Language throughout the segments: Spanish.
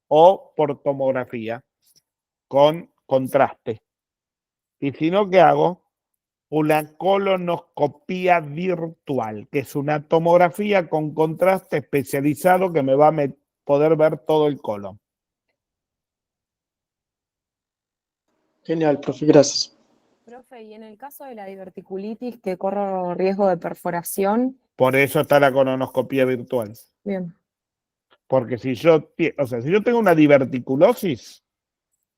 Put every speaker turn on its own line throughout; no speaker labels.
o por tomografía con contraste. Y si no, ¿qué hago? Una colonoscopía virtual, que es una tomografía con contraste especializado que me va a poder ver todo el colon.
Genial, profe, gracias.
Profe, y en el caso de la diverticulitis, que corro riesgo de perforación.
Por eso está la colonoscopía virtual.
Bien.
Porque si yo tengo una diverticulosis,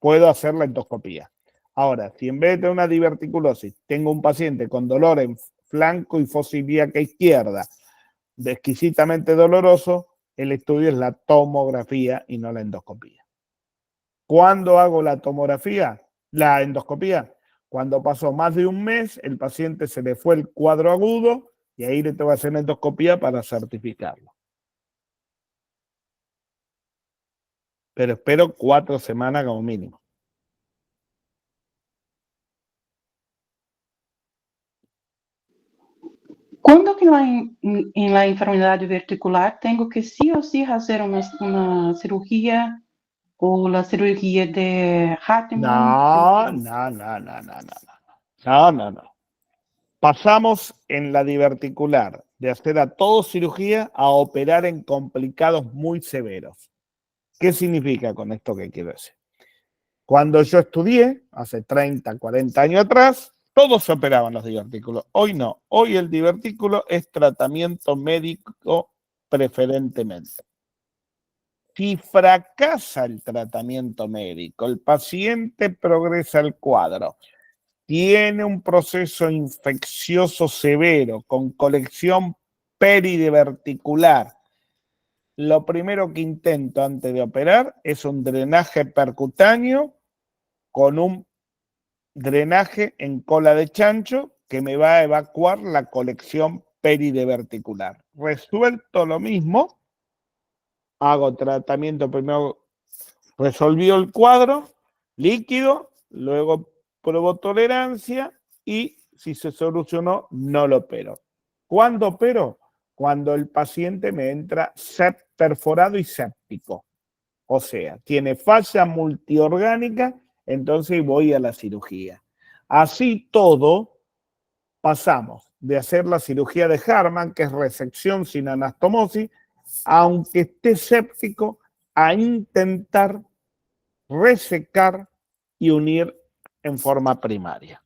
puedo hacer la endoscopía. Ahora, si en vez de tener una diverticulosis, tengo un paciente con dolor en flanco y fosa ilíaca izquierda, exquisitamente doloroso, el estudio es la tomografía y no la endoscopía. ¿Cuándo hago la tomografía? La endoscopía. Cuando pasó más de un mes, el paciente se le fue el cuadro agudo y ahí le tengo que hacer una endoscopía para certificarlo. Pero espero 4 semanas como mínimo.
Quando que em la enfermedade verticular tenho que sí o sí fazer uma cirurgia ou a cirurgia de Hartmann?
No. Pasamos en la diverticular de hacer a todo cirugía a operar en complicados muy severos. ¿Qué significa con esto que quiero decir? Cuando yo estudié, hace 30, 40 años atrás, todos se operaban los divertículos. Hoy no. Hoy el divertículo es tratamiento médico preferentemente. Si fracasa el tratamiento médico, el paciente progresa el cuadro, tiene un proceso infeccioso severo con colección peridiverticular, lo primero que intento antes de operar es un drenaje percutáneo con un drenaje en cola de chancho que me va a evacuar la colección peridiverticular. Resuelto lo mismo, hago tratamiento primero, resolvió el cuadro, líquido, luego pruebo tolerancia y si se solucionó, no lo opero. ¿Cuándo opero? Cuando el paciente me entra perforado y séptico. O sea, tiene falla multiorgánica, entonces voy a la cirugía. Así todo, pasamos de hacer la cirugía de Hartmann, que es resección sin anastomosis, aunque esté séptico, a intentar resecar y unir en forma primaria.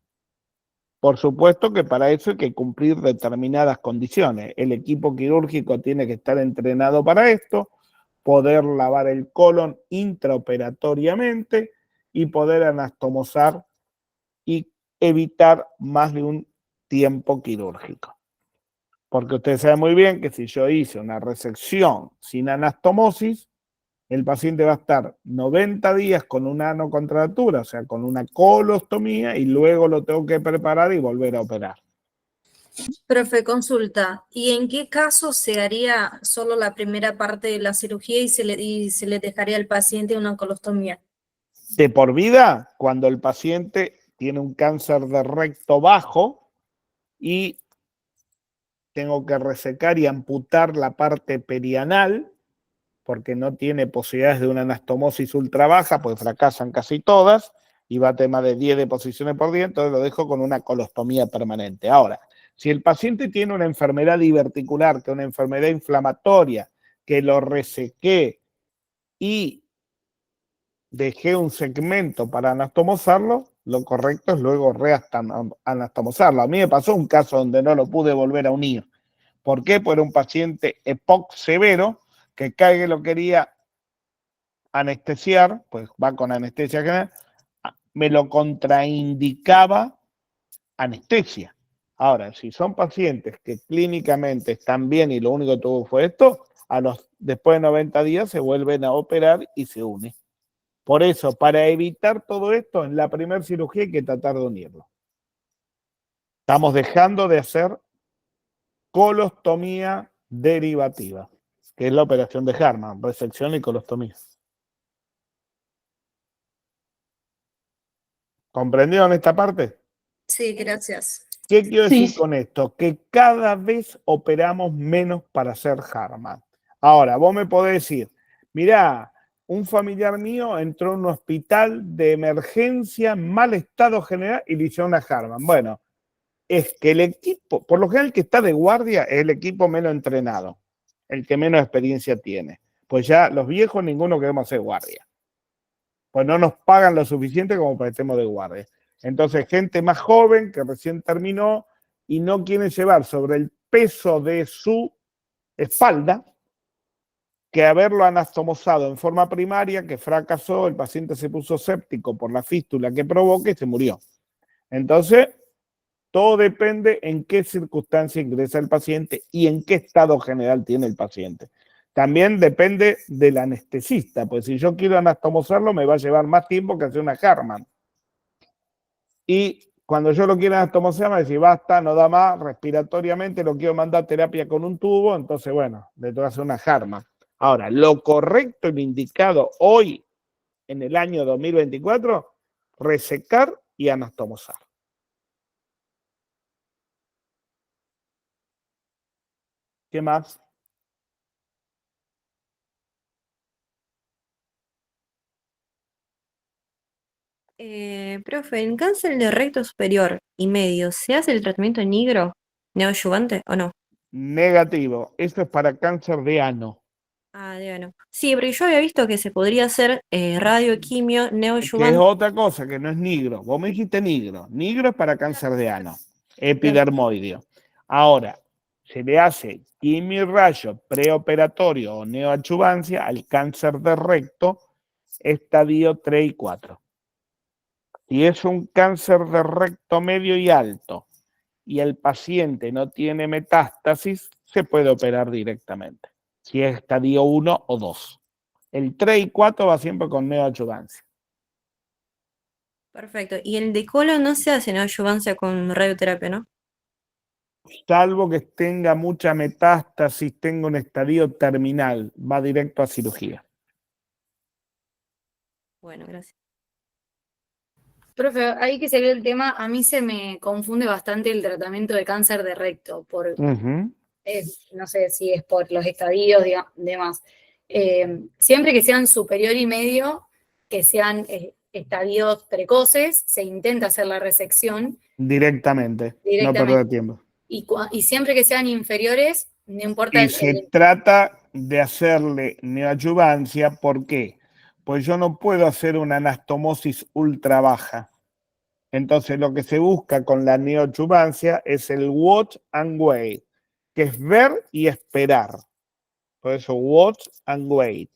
Por supuesto que para eso hay que cumplir determinadas condiciones. El equipo quirúrgico tiene que estar entrenado para esto, poder lavar el colon intraoperatoriamente y poder anastomosar y evitar más de un tiempo quirúrgico. Porque usted sabe muy bien que si yo hice una resección sin anastomosis, el paciente va a estar 90 días con una anocontractura, o sea, con una colostomía, y luego lo tengo que preparar y volver a operar.
Profe, consulta, ¿y en qué caso se haría solo la primera parte de la cirugía y se le dejaría al paciente una colostomía?
De por vida, cuando el paciente tiene un cáncer de recto bajo y tengo que resecar y amputar la parte perianal, porque no tiene posibilidades de una anastomosis ultra baja, pues fracasan casi todas, y va a tema de 10 deposiciones por día, entonces lo dejo con una colostomía permanente. Ahora, si el paciente tiene una enfermedad diverticular, que es una enfermedad inflamatoria, que lo resequé y dejé un segmento para anastomosarlo, lo correcto es luego reanastomosarlo. A mí me pasó un caso donde no lo pude volver a unir. ¿Por qué? Porque era un paciente EPOC severo que Cague lo quería anestesiar, pues va con anestesia general, me lo contraindicaba anestesia. Ahora, si son pacientes que clínicamente están bien y lo único que tuvo fue esto, después de 90 días se vuelven a operar y se une. Por eso, para evitar todo esto, en la primera cirugía hay que tratar de unirlo. Estamos dejando de hacer colostomía derivativa, que es la operación de Hartmann, resección y colostomía. ¿Comprendieron esta parte?
Sí, gracias.
¿Qué quiero decir con esto? Que cada vez operamos menos para hacer Hartmann. Ahora, vos me podés decir, mirá, un familiar mío entró en un hospital de emergencia, mal estado general, y le hicieron una Harman. Bueno, es que el equipo, por lo general el que está de guardia es el equipo menos entrenado, el que menos experiencia tiene. Pues ya los viejos ninguno queremos ser guardia. Pues no nos pagan lo suficiente como para que estemos de guardia. Entonces, gente más joven que recién terminó y no quiere llevar sobre el peso de su espalda que haberlo anastomosado en forma primaria, que fracasó, el paciente se puso séptico por la fístula que provoca y se murió. Entonces, todo depende en qué circunstancia ingresa el paciente y en qué estado general tiene el paciente. También depende del anestesista, pues si yo quiero anastomosarlo me va a llevar más tiempo que hacer una Harman. Y cuando yo lo quiero anastomosar me dice, basta, no da más, respiratoriamente lo quiero mandar a terapia con un tubo, entonces bueno, le tengo que hacer una Harman. Ahora, lo correcto y lo indicado hoy, en el año 2024, resecar y anastomosar. ¿Qué más?
Profe, ¿en cáncer de recto superior y medio se hace el tratamiento negro neoadyuvante o no?
Negativo. Esto es para cáncer de ano.
Ah, bueno. Sí, porque yo había visto que se podría hacer radioquimio
Que es
neoadyuvante.
otra cosa, que no es negro. Vos me dijiste negro. Negro es para cáncer de ano, epidermoideo. Ahora, se le hace quimio y rayo preoperatorio o neoadyuvancia al cáncer de recto, estadio 3 y 4. Si es un cáncer de recto medio y alto y el paciente no tiene metástasis, se puede operar directamente. Si es estadio 1 o 2. El 3 y 4 va siempre con neoadyuvancia.
Perfecto. Y el de colon no se hace neoadyuvancia con radioterapia, ¿no?
Salvo que tenga mucha metástasis, tenga un estadio terminal, va directo a cirugía.
Bueno, gracias.
Profe, ahí que se ve el tema, a mí se me confunde bastante el tratamiento de cáncer de recto, por, no sé si es por los estadios, demás. Siempre que sean superior y medio, que sean estadios precoces, se intenta hacer la resección
Directamente, no perder tiempo.
y siempre que sean inferiores, no importa
Y se trata de hacerle neoadyuvancia, ¿por qué? Pues yo no puedo hacer una anastomosis ultra baja. Entonces lo que se busca con la neoadyuvancia es el watch and wait, que es ver y esperar. Por eso watch and wait.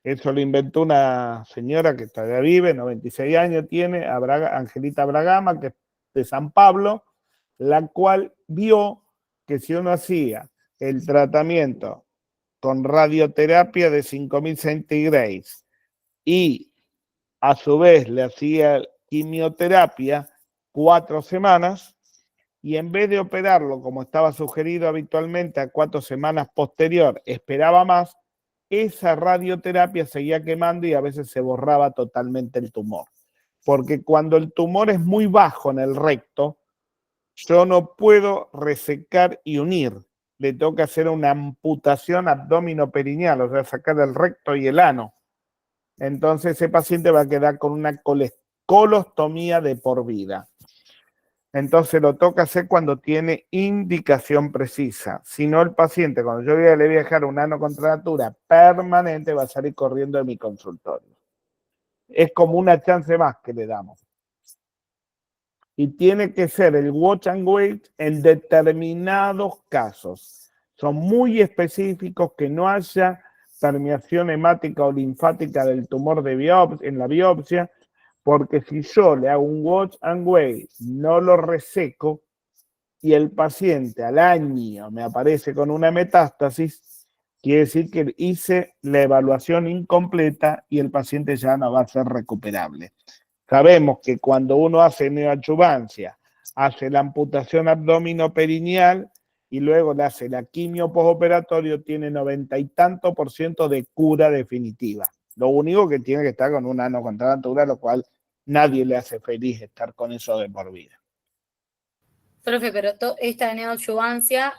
Eso lo inventó una señora que todavía vive, 96 años tiene, Angelita Bragama, que es de San Pablo, la cual vio que si uno hacía el tratamiento con radioterapia de 5000 centigrados y a su vez le hacía quimioterapia 4 semanas, y en vez de operarlo como estaba sugerido habitualmente a 4 semanas posterior, esperaba más, esa radioterapia seguía quemando y a veces se borraba totalmente el tumor. Porque cuando el tumor es muy bajo en el recto, yo no puedo resecar y unir. Le tengo que hacer una amputación abdominoperineal, o sea, sacar el recto y el ano. Entonces ese paciente va a quedar con una colostomía de por vida. Entonces lo toca hacer cuando tiene indicación precisa. Si no, el paciente, cuando yo le voy a dejar un ano contractura permanente, va a salir corriendo de mi consultorio. Es como una chance más que le damos. Y tiene que ser el watch and wait en determinados casos. Son muy específicos, que no haya permeación hemática o linfática del tumor en la biopsia, porque si yo le hago un watch and wait, no lo reseco y el paciente al año me aparece con una metástasis, quiere decir que hice la evaluación incompleta y el paciente ya no va a ser recuperable. Sabemos que cuando uno hace neoadyuvancia, hace la amputación abdominoperineal y luego le hace la quimio postoperatorio, tiene 90 y tanto % de cura definitiva. Lo único que tiene que estar con una ano contractura, lo cual nadie le hace feliz estar con eso de por vida.
Profe, pero esta neoadyuvancia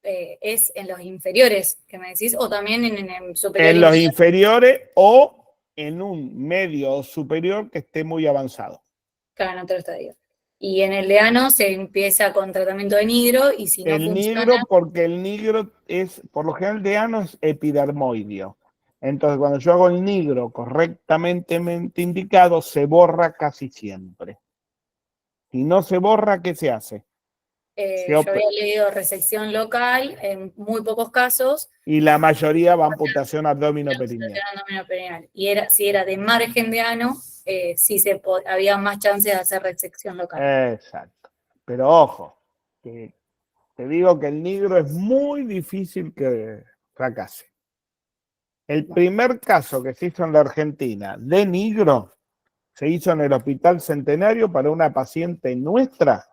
es en los inferiores, que me decís, o también en el superior.
En los inferiores o en un medio o superior que esté muy avanzado.
Claro, en otro estadio. Y en el de ano se empieza con tratamiento de nigro y si no
El
funciona...
nigro, porque el nigro es, por lo general, de ano es epidermoideo. Entonces, cuando yo hago el nigro correctamente indicado, se borra casi siempre. Si no se borra, ¿qué se hace?
yo había leído resección local en muy pocos casos.
Y la mayoría va a amputación abdominoperineal.
Y si era de margen de ano, sí había más chances de hacer resección local.
Exacto. Pero ojo, que te digo que el nigro es muy difícil que fracase. El primer caso que se hizo en la Argentina de nigro se hizo en el Hospital Centenario para una paciente nuestra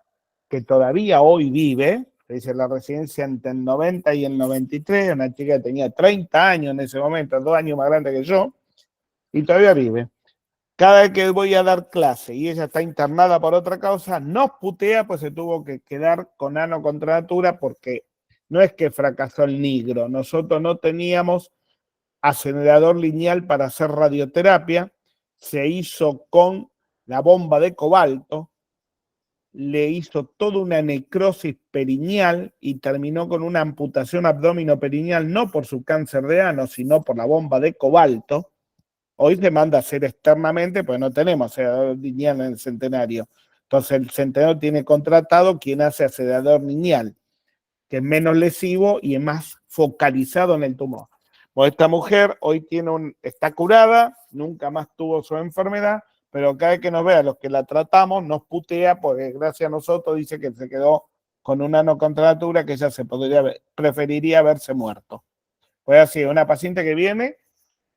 que todavía hoy vive, se dice la residencia entre el 90 y el 93, una chica que tenía 30 años en ese momento, 2 años más grande que yo, y todavía vive. Cada vez que voy a dar clase y ella está internada por otra causa, nos putea, pues se tuvo que quedar con ano contra natura porque no es que fracasó el nigro, nosotros no teníamos acelerador lineal para hacer radioterapia, se hizo con la bomba de cobalto, le hizo toda una necrosis perineal y terminó con una amputación abdominoperineal, no por su cáncer de ano, sino por la bomba de cobalto. Hoy se manda a hacer externamente, pues no tenemos acelerador lineal en el Centenario. Entonces el Centenario tiene contratado quien hace acelerador lineal, que es menos lesivo y es más focalizado en el tumor. Pues esta mujer hoy está curada, nunca más tuvo su enfermedad, pero cada vez que nos ve a los que la tratamos, nos putea, porque gracias a nosotros dice que se quedó con un ano contra natura, que ella preferiría haberse muerto. Pues así, una paciente que viene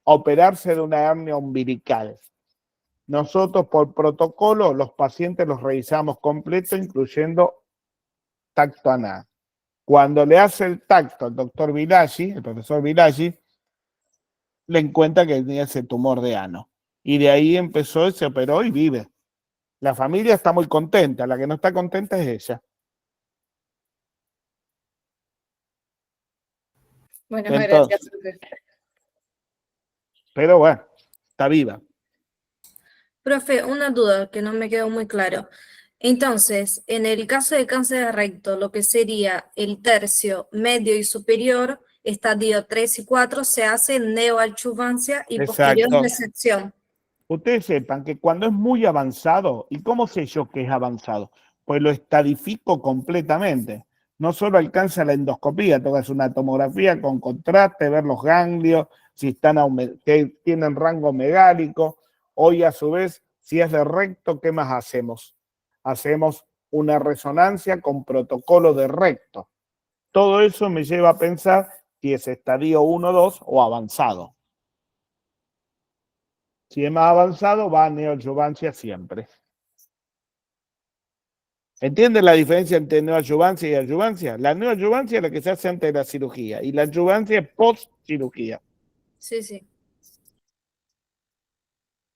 a operarse de una hernia umbilical. Nosotros, por protocolo, los pacientes los revisamos completo, incluyendo tacto anal. Cuando le hace el tacto al doctor Vilaggi, el profesor Vilaggi, le encuentra que tenía ese tumor de ano. Y de ahí empezó, se operó y vive. La familia está muy contenta, la que no está contenta es ella.
Bueno,
Entonces,
gracias.
pero bueno, está viva.
Profe, una duda que no me quedó muy claro. Entonces, en el caso de cáncer de recto, lo que sería el tercio, medio y superior, estadio 3 y 4, se hace neoadjuvancia y posterior
Exacto.
resección.
Ustedes sepan que cuando es muy avanzado, ¿y cómo sé yo que es avanzado? Pues lo estadifico completamente. No solo alcanza la endoscopía, tengo que hacer una tomografía con contraste, ver los ganglios, si están que tienen rango megálico. Hoy, a su vez, si es de recto, ¿qué más hacemos? Hacemos una resonancia con protocolo de recto. Todo eso me lleva a pensar si es estadio 1, 2 o avanzado. Si es más avanzado, va a neoadjuvancia siempre. ¿Entienden la diferencia entre neoadjuvancia y adjuvancia? La neoadjuvancia es la que se hace antes de la cirugía y la adjuvancia es post-cirugía.
Sí, sí.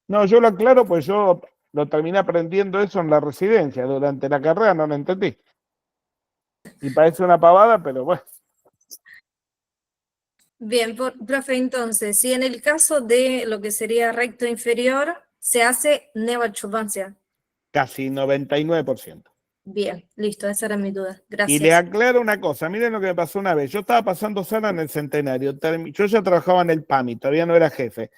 No, yo lo aclaro, pues yo lo terminé aprendiendo eso en la residencia. Durante la carrera no lo entendí. Y parece una pavada, pero bueno.
Bien, profe, entonces, si en el caso de lo que sería recto inferior, se hace neoadjuvancia.
Casi 99%.
Bien, listo, esa era mi duda.
Y
Gracias.
le aclaro una cosa, miren lo que me pasó una vez. Yo estaba pasando sala en el Centenario. Yo ya trabajaba en el PAMI, todavía no era jefe.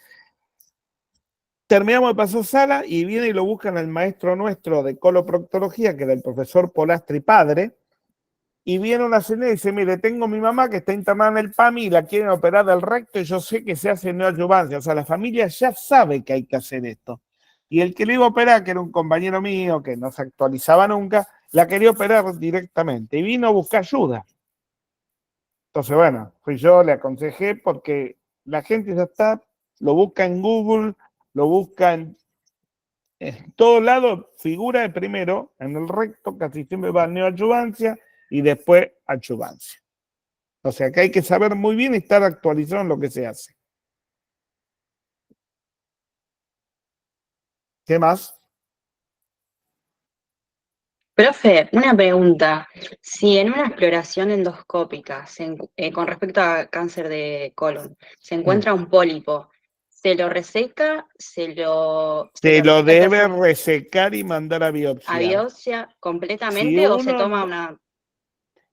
Terminamos de pasar sala y viene y lo buscan el maestro nuestro de coloproctología, que era el profesor Polastri padre, y viene una señora y dice, mire, tengo mi mamá que está internada en el PAMI y la quieren operar del recto y yo sé que se hace neoadjuvancia. O sea, la familia ya sabe que hay que hacer esto. Y el que le iba a operar, que era un compañero mío que no se actualizaba nunca, la quería operar directamente y vino a buscar ayuda. Entonces, bueno, fui yo, le aconsejé porque la gente ya está, lo busca en Google, lo busca en todo lado, figura de primero, en el recto casi siempre va neoadjuvancia y después adjuvancia. O sea que hay que saber muy bien y estar actualizado en lo que se hace. ¿Qué más?
Profe, una pregunta. Si en una exploración endoscópica con respecto a cáncer de colon se encuentra un pólipo, ¿se lo reseca?
Se lo
hay que
debe
hacer
resecar y mandar a
a
biopsiar.
biopsia
Si
completamente o se
uno,
toma una...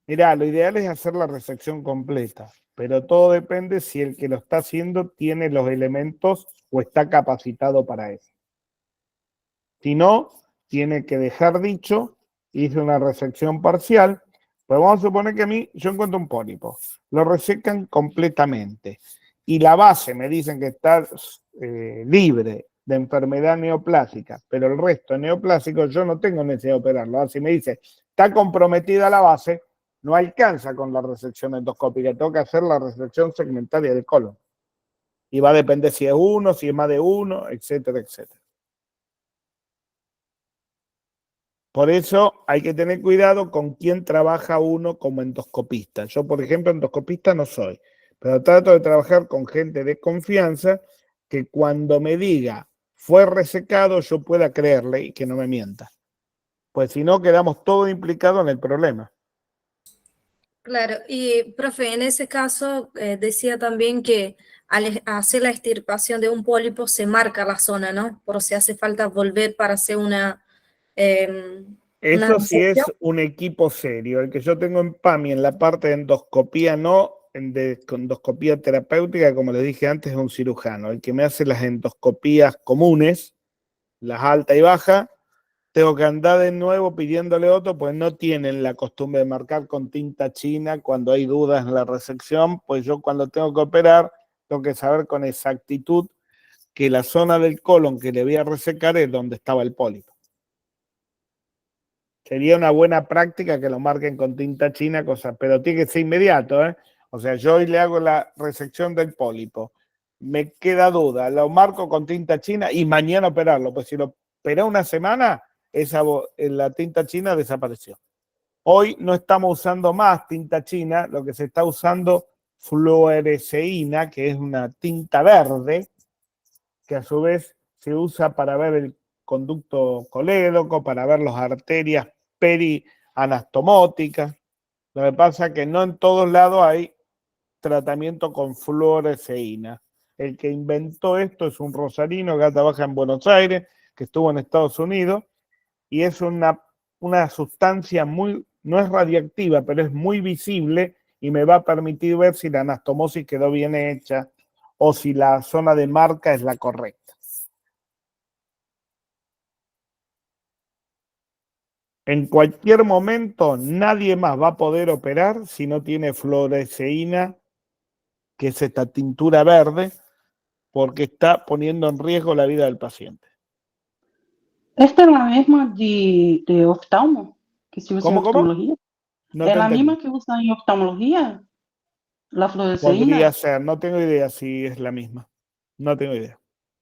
mirá, lo ideal es hacer la resección completa, pero todo depende si el que lo está haciendo tiene los elementos o está capacitado para eso. Si no, tiene que dejar dicho, hice una resección parcial, pues vamos a suponer que a mí, yo encuentro un pólipo, lo resecan completamente y la base me dicen que está libre de enfermedad neoplásica, pero el resto neoplásico yo no tengo necesidad de operarlo. Así me dice, está comprometida la base, no alcanza con la resección endoscópica, tengo que hacer la resección segmentaria del colon. Y va a depender si es uno, si es más de uno, etcétera, etcétera. Por eso hay que tener cuidado con quién trabaja uno como endoscopista. Yo, por ejemplo, endoscopista no soy, pero trato de trabajar con gente de confianza que cuando me diga fue resecado yo pueda creerle y que no me mienta. Pues si no, quedamos todos implicados en el problema.
Claro, y profe, en ese caso decía también que al hacer la extirpación de un pólipo se marca la zona, ¿no? Por si hace falta volver para hacer una
Eso sí es
resección.
un equipo serio. El que yo tengo en PAMI en la parte de endoscopía no, de endoscopía terapéutica, como les dije antes, es un cirujano. El que me hace las endoscopías comunes, las alta y baja, tengo que andar de nuevo pidiéndole otro, pues no tienen la costumbre de marcar con tinta china cuando hay dudas en la resección, pues yo cuando tengo que operar, tengo que saber con exactitud que la zona del colon que le voy a resecar es donde estaba el pólipo. Sería una buena práctica que lo marquen con tinta china, cosas, pero tiene que ser inmediato, ¿eh? O sea, yo hoy le hago la resección del pólipo, me queda duda, lo marco con tinta china y mañana operarlo, pues si lo operé una semana, la tinta china desapareció. Hoy no estamos usando más tinta china, lo que se está usando fluoresceína, que es una tinta verde, que a su vez se usa para ver el conducto colédoco, para ver las arterias perianastomóticas. Lo que pasa es que no en todos lados hay tratamiento con fluoresceína. El que inventó esto es un rosarino que trabaja en Buenos Aires, que estuvo en Estados Unidos, y es una sustancia no es radiactiva, pero es muy visible y me va a permitir ver si la anastomosis quedó bien hecha o si la zona de marca es la correcta. En cualquier momento nadie más va a poder operar si no tiene fluoresceína, que es esta tintura verde, porque está poniendo en riesgo la vida del paciente.
¿Esta es la misma de oftalmo que se usa en
¿Cómo?
oftalmología?
No
¿Es
te
la
entendí.
misma que usa en oftalmología? La
Podría
fluoresceína.
ser, no tengo idea si es la misma. No tengo idea.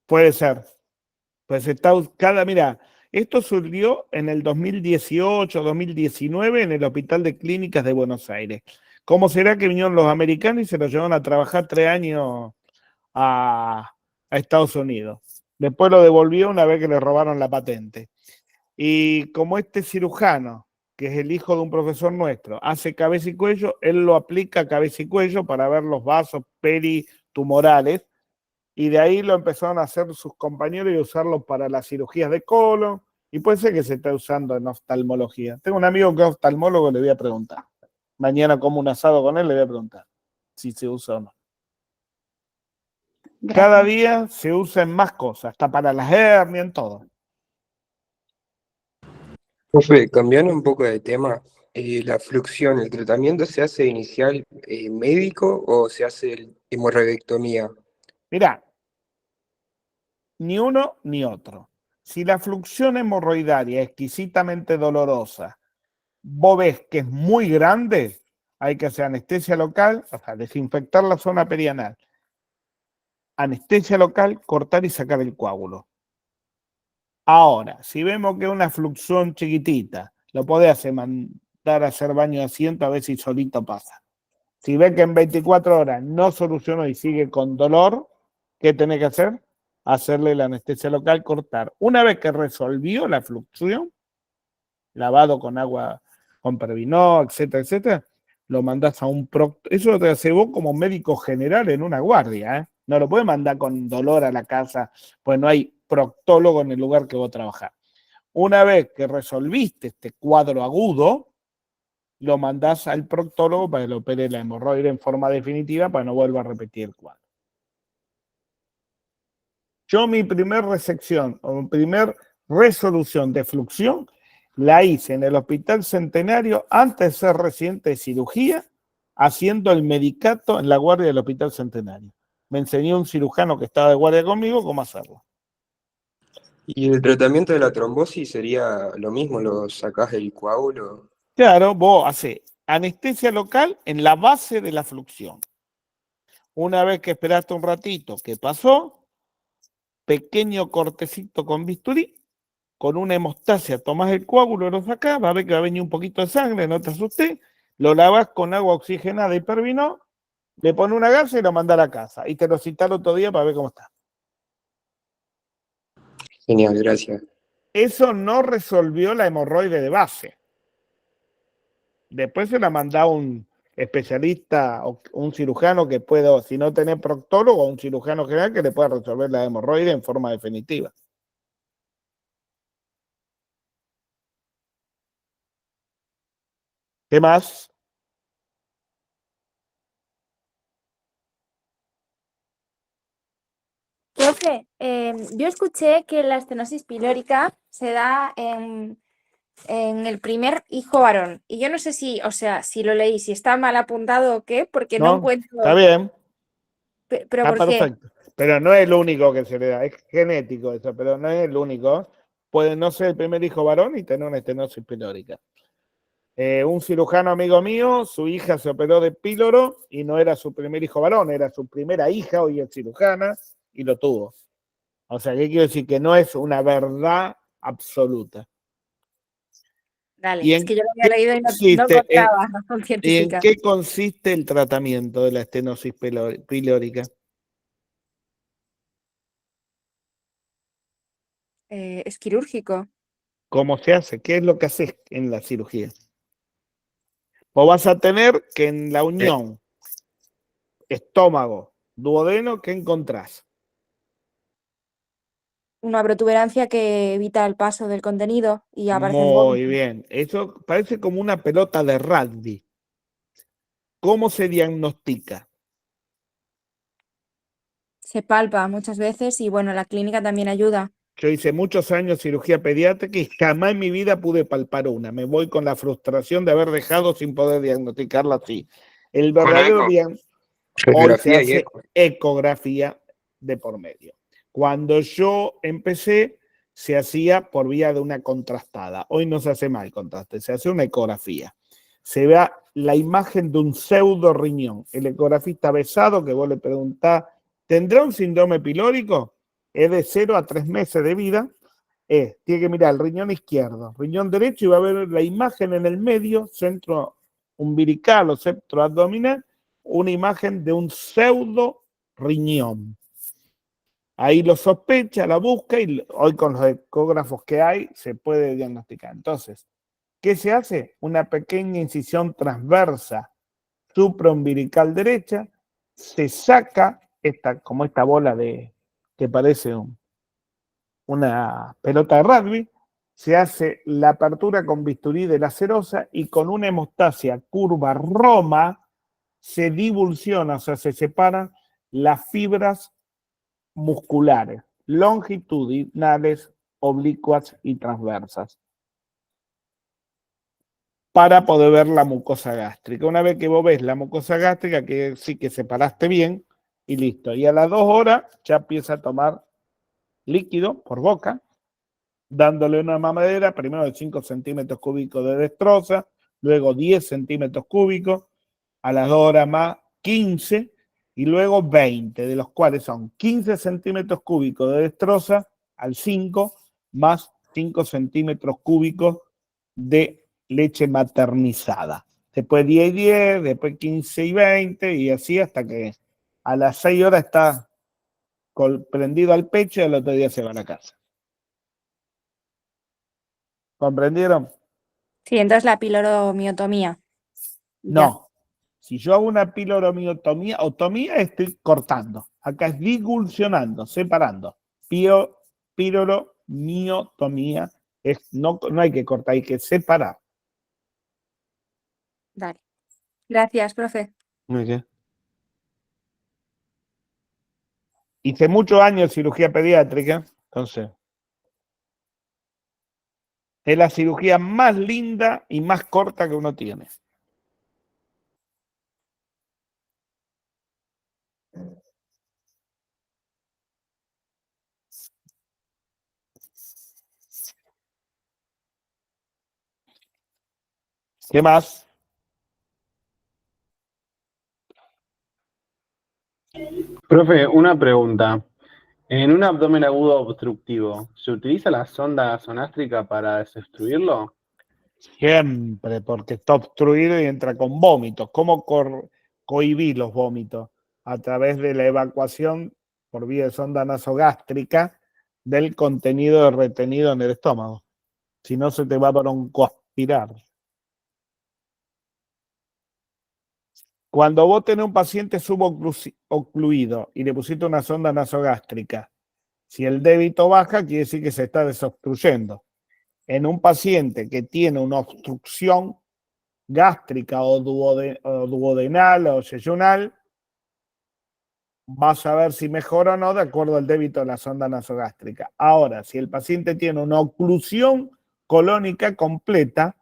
Puede ser. Pues mira, esto surgió en el 2018, 2019 en el Hospital de Clínicas de Buenos Aires. ¿Cómo será que vinieron los americanos y se los llevaron a trabajar 3 años a Estados Unidos? Después lo devolvió una vez que le robaron la patente. Y como este cirujano, que es el hijo de un profesor nuestro, hace cabeza y cuello, él lo aplica a cabeza y cuello para ver los vasos peritumorales, y de ahí lo empezaron a hacer sus compañeros y usarlo para las cirugías de colon, y puede ser que se esté usando en oftalmología. Tengo un amigo que es oftalmólogo, le voy a preguntar. Mañana como un asado con él, le voy a preguntar si se usa o no.
Gracias.
Cada día se usa en más cosas, hasta para las hernias, en todo.
Profe, cambiando un poco de tema, la fluxión, ¿el tratamiento se hace inicial médico o se hace hemorroidectomía?
Mirá, ni uno ni otro. Si la fluxión hemorroidaria es exquisitamente dolorosa, vos ves que es muy grande, hay que hacer anestesia local, o sea, desinfectar la zona perianal, anestesia local, cortar y sacar el coágulo. Ahora, si vemos que es una fluxión chiquitita, lo podés hacer, mandar a hacer baño de asiento a ver si solito pasa. Si ve que en 24 horas no solucionó y sigue con dolor, ¿qué tenés que hacer? Hacerle la anestesia local, cortar. Una vez que resolvió la fluxión, lavado con agua, con Pervinó, etcétera, etcétera, lo mandás a un proctólogo. Eso te hace vos como médico general en una guardia, ¿eh? No lo puedes mandar con dolor a la casa, pues no hay proctólogo en el lugar que vos trabajás. Una vez que resolviste este cuadro agudo, lo mandás al proctólogo para que lo opere la hemorroide en forma definitiva para no vuelva a repetir el cuadro. Yo mi primer resección o mi primer resolución de fluxión la hice en el Hospital Centenario antes de ser residente de cirugía, haciendo el medicato en la guardia del Hospital Centenario. Me enseñó un cirujano que estaba de guardia conmigo cómo hacerlo.
¿Y el tratamiento de la trombosis sería lo mismo? ¿Lo sacás del coágulo?
Claro, vos haces anestesia local en la base de la fluxión. Una vez que esperaste un ratito, ¿qué pasó? Pequeño cortecito con bisturí, con una hemostasia, tomás el coágulo, lo sacás, va a ver que va a venir un poquito de sangre, no te asustés, lo lavás con agua oxigenada y Pervinó, le pones una gasa y lo mandás a la casa. Y te lo citás otro día para ver cómo está.
Genial, gracias.
Eso no resolvió la hemorroide de base. Después se la mandaba un especialista o un cirujano que pueda, si no tenés proctólogo, un cirujano general que le pueda resolver la hemorroide en forma definitiva. ¿Qué más?
Profe, yo escuché que la estenosis pilórica se da en el primer hijo varón. Y yo no sé si, o sea, si lo leí, si está mal apuntado o qué, porque no
¿No?
encuentro.
Está bien,
Pero
está
¿por qué?
perfecto. Pero no es el único que se le da, es genético eso, pero no es el único. Puede no ser el primer hijo varón y tener una estenosis pilórica. Un cirujano amigo mío, su hija se operó de píloro y no era su primer hijo varón, era su primera hija, hoy es cirujana, y lo tuvo. O sea, ¿qué quiero decir? Que no es una verdad absoluta.
Dale,
¿Y
es
en
que yo lo
qué
había leído y no
consiste,
encontraba razón
y en
científica.
qué consiste el tratamiento de la estenosis pilórica?
Es quirúrgico.
¿Cómo se hace? ¿Qué es lo que haces en la cirugía? O vas a tener que en la unión estómago, duodeno, ¿qué encontrás?
Una protuberancia que evita el paso del contenido y aparecen
Muy
vómitos.
bien. Eso parece como una pelota de rugby. ¿Cómo se diagnostica?
Se palpa muchas veces y bueno, la clínica también ayuda.
Yo hice muchos años cirugía pediátrica y jamás en mi vida pude palpar una. Me voy con la frustración de haber dejado sin poder diagnosticarla así. El
Con
verdadero
eco,
diagnóstico hoy se
radiografía y
hace
eco.
ecografía de por medio. Cuando yo empecé, se hacía por vía de una contrastada. Hoy no se hace mal contraste, se hace una ecografía. Se ve la imagen de un pseudo riñón. El ecografista besado que vos le preguntás, ¿tendrá un síndrome pilórico? Es de 0 a 3 meses de vida. Tiene que mirar el riñón izquierdo, riñón derecho y va a ver la imagen en el medio, centro umbilical o centro abdominal, una imagen de un pseudo riñón. Ahí lo sospecha, la busca y hoy con los ecógrafos que hay se puede diagnosticar. Entonces, ¿qué se hace? Una pequeña incisión transversa supraumbilical derecha, se saca como esta bola que parece una pelota de rugby, se hace la apertura con bisturí de la serosa y con una hemostasia curva Roma se divulsiona, o sea, se separan las fibras musculares, longitudinales, oblicuas y transversas, para poder ver la mucosa gástrica. Una vez que vos ves la mucosa gástrica, que sí que separaste bien y listo. Y a las 2 horas ya empieza a tomar líquido por boca, dándole una mamadera, primero de 5 centímetros cúbicos de destroza, luego 10 centímetros cúbicos, a las 2 horas más 15 y luego 20, de los cuales son 15 centímetros cúbicos de destroza al 5, más 5 centímetros cúbicos de leche maternizada. Después 10 y 10, después 15 y 20 y así hasta que a las 6 horas está prendido al pecho y al otro día se va a la casa. ¿Comprendieron?
Sí, entonces la piloromiotomía. Ya.
No. Si yo hago una piloromiotomía, otomía estoy cortando. Acá es digulsionando, separando. Piloromiotomía es no hay que cortar, hay que separar.
Vale. Gracias, profe.
Muy bien. Hice muchos años de cirugía pediátrica, entonces. Es la cirugía más linda y más corta que uno tiene. ¿Qué más?
Profe, una pregunta. En un abdomen agudo obstructivo, ¿se utiliza la sonda nasogástrica para desobstruirlo?
Siempre, porque está obstruido y entra con vómitos. ¿Cómo cohibir los vómitos? A través de la evacuación por vía de sonda nasogástrica del contenido retenido en el estómago. Si no, se te va a broncoaspirar. Cuando vos tenés un paciente subocluido y le pusiste una sonda nasogástrica, si el débito baja, quiere decir que se está desobstruyendo. En un paciente que tiene una obstrucción gástrica o duodenal o yeyunal, vas a ver si mejora o no de acuerdo al débito de la sonda nasogástrica. Ahora, si el paciente tiene una oclusión colónica completa,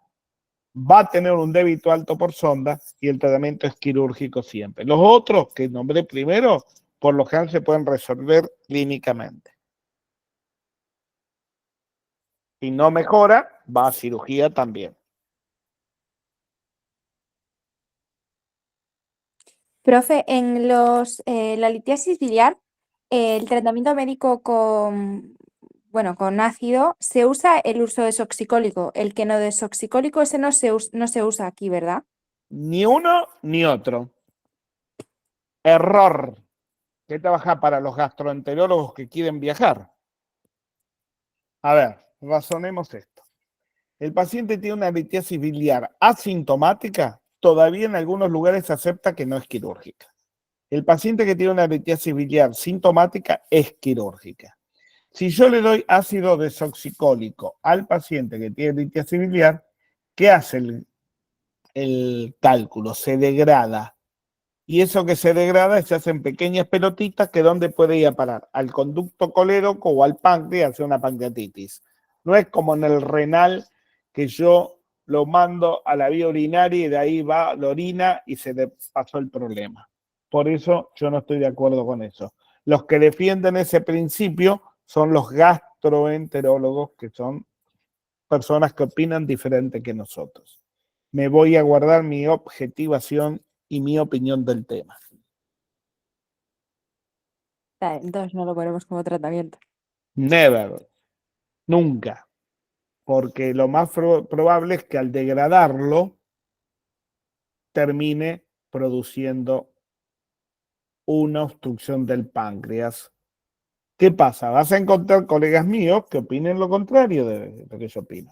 va a tener un débito alto por sonda y el tratamiento es quirúrgico siempre. Los otros que nombré primero, por lo general se pueden resolver clínicamente. Si no mejora, va a cirugía también.
Profe, en la litiasis biliar, el tratamiento médico con ácido, se usa el uso desoxicólico. El que no desoxicólico, ese no se usa aquí, ¿verdad?
Ni uno ni otro. Error. ¿Qué trabaja para los gastroenterólogos que quieren viajar? A ver, razonemos esto. El paciente tiene una litiasis biliar asintomática, todavía en algunos lugares se acepta que no es quirúrgica. El paciente que tiene una litiasis biliar sintomática es quirúrgica. Si yo le doy ácido desoxicólico al paciente que tiene litiasis biliar, ¿qué hace el cálculo? Se degrada. Y eso que se degrada se hacen pequeñas pelotitas que ¿dónde puede ir a parar? Al conducto colédoco o al páncreas, hace una pancreatitis. No es como en el renal que yo lo mando a la vía urinaria y de ahí va la orina y se le pasó el problema. Por eso yo no estoy de acuerdo con eso. Los que defienden ese principio son los gastroenterólogos, que son personas que opinan diferente que nosotros. Me voy a guardar mi objetivación y mi opinión del tema.
Entonces no lo ponemos como tratamiento.
Never. Nunca. Porque lo más probable es que al degradarlo termine produciendo una obstrucción del páncreas. ¿Qué pasa? Vas a encontrar colegas míos que opinen lo contrario de lo que yo opino.